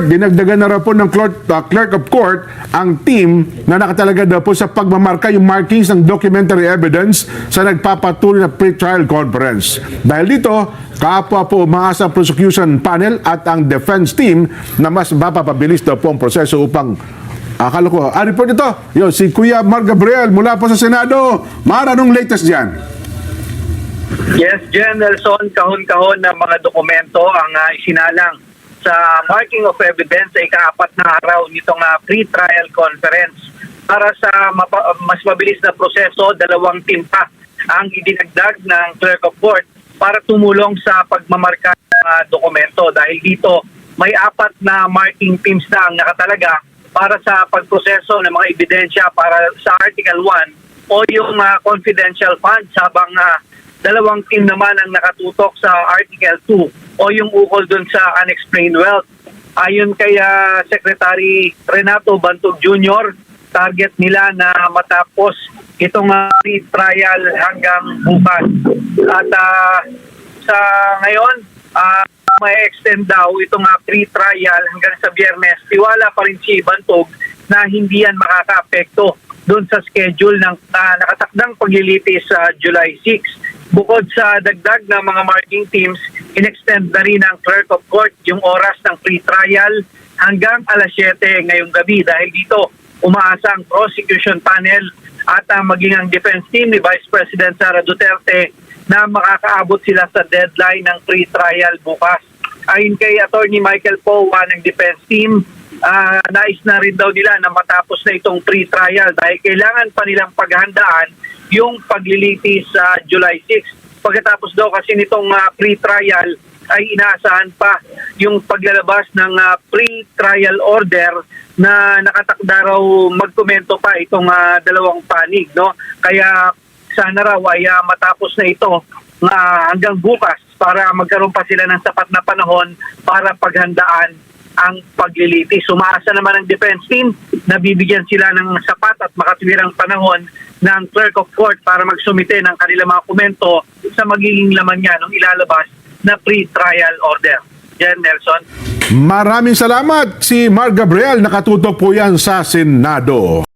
Dinagdagan na raw po ng clerk of court ang team na nakatalaga daw po sa pagmamarka yung markings ng documentary evidence sa nagpapatuloy na pre-trial conference. Dahil dito, kapwa po umaasa ang prosecution panel at ang defense team na mas mapapabilis daw po ang proseso upang akala ko, report ito. Yo, si Kuya Mar Gabriel mula po sa Senado. Mar, anong latest dyan? Yes, Jen Nelson, kahon-kahon na mga dokumento ang isinalang sa marking of evidence sa ika-4 na araw nitong pre-trial conference. Para sa mas mabilis na proseso, 2 team pa ang idinagdag ng clerk of court para tumulong sa pagmamarka ng dokumento. Dahil dito, may 4 na marking teams na ang nakatalaga para sa pagproseso ng mga ebidensya para sa Article 1 o yung confidential funds, habang 2 team naman ang nakatutok sa Article 2 o yung ukol dun sa unexplained wealth. Ayon kay Secretary Renato Bantog Jr., target nila na matapos itong pre-trial hanggang bukas. At sa ngayon, may extend daw itong pre-trial hanggang sa Biyernes. Tiwala pa rin si Bantog na hindi yan makaka-apekto doon sa schedule ng nakatakdang paglilitis sa July 6. Bukod sa dagdag ng mga marking teams, in-extend na rin ng clerk of court yung oras ng pre-trial hanggang alas 7 ngayong gabi. Dahil dito, umaasa ang prosecution panel at maging ang defense team ni Vice President Sara Duterte na makakaabot sila sa deadline ng pre-trial bukas. Ayon kay Attorney Michael Powa ng defense team, nais na rin daw nila na matapos na itong pre-trial dahil kailangan pa nilang paghandaan yung paglilitis sa July 6. Pagkatapos daw kasi nitong pre-trial ay inaasahan pa yung paglalabas ng pre-trial order na nakatakda raw magkomento pa itong 2 panig, no? Kaya sana raw ay matapos na ito hanggang bukas para magkaroon pa sila ng sapat na panahon para paghandaan ang paglilitis. Umaasa naman ang defense team na bibigyan sila ng sapat at makatwirang panahon ng clerk of court para magsumite ng kanilang mga komento sa magiging laman niya nung ilalabas na pre-trial order. Jen Nelson. Maraming salamat si Mar Gabriel, nakatutok po yan sa Senado.